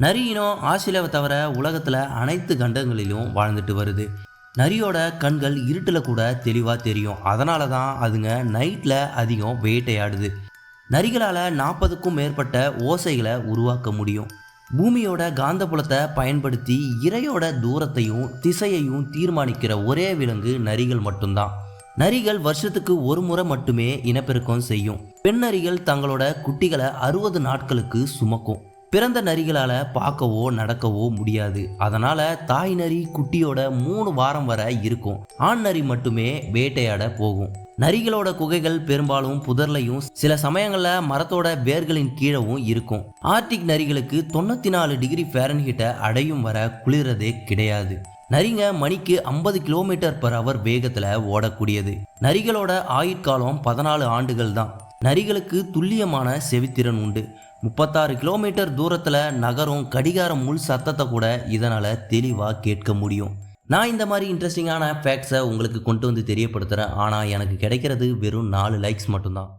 நரி இனம் ஆஸ்திரேலியாவை தவிர உலகத்தில் அனைத்து கண்டங்களிலும் வாழ்ந்துட்டு வருது. நரியோட கண்கள் இருட்டில் கூட தெளிவாக தெரியும். அதனால தான் அதுங்க நைட்டில் அதிகம் வேட்டையாடுது. நரிகளால் 40க்கும் மேற்பட்ட ஓசைகளை உருவாக்க முடியும். பூமியோட காந்தப்புலத்தை பயன்படுத்தி இரையோட தூரத்தையும் திசையையும் தீர்மானிக்கிற ஒரே விலங்கு நரிகள் மட்டும்தான். நரிகள் வருஷத்துக்கு ஒரு முறை மட்டுமே இனப்பெருக்கம் செய்யும். பெண் நரிகள் தங்களோட குட்டிகளை 60 நாட்களுக்கு சுமக்கும். பிறந்த நரிகளால் பார்க்கவோ நடக்கவோ முடியாது. அதனால தாய் நரி குட்டியோட 3 வாரம் வரை இருக்கும். ஆண் நரி மட்டுமே வேட்டையாட போகும். நரிகளோட குகைகள் பெரும்பாலும் புதர்லையும் சில சமயங்கள்ல மரத்தோட வேர்களின் கீழவும் இருக்கும். ஆர்டிக் நரிகளுக்கு 94 டிகிரி ஃபாரன்ஹீட்டை அடையும் வர குளிரதே கிடையாது. நரிங்க மணிக்கு 50 km/h வேகத்துல ஓடக்கூடியது. நரிகளோட ஆயுட்காலம் 14 ஆண்டுகள் தான். நரிகளுக்கு துல்லியமான செவித்திறன் உண்டு. 36 கிலோமீட்டர் தூரத்தில் நகரும் கடிகார முள் சத்தத்தை கூட இதனால் தெளிவாக கேட்க முடியும். நான் இந்த மாதிரி இன்ட்ரெஸ்டிங்கான ஃபேக்ட்ஸை உங்களுக்கு கொண்டு வந்து தெரியப்படுத்துகிறேன். ஆனால் எனக்கு கிடைக்கிறது வெறும் 4 லைக்ஸ் மட்டும்தான்.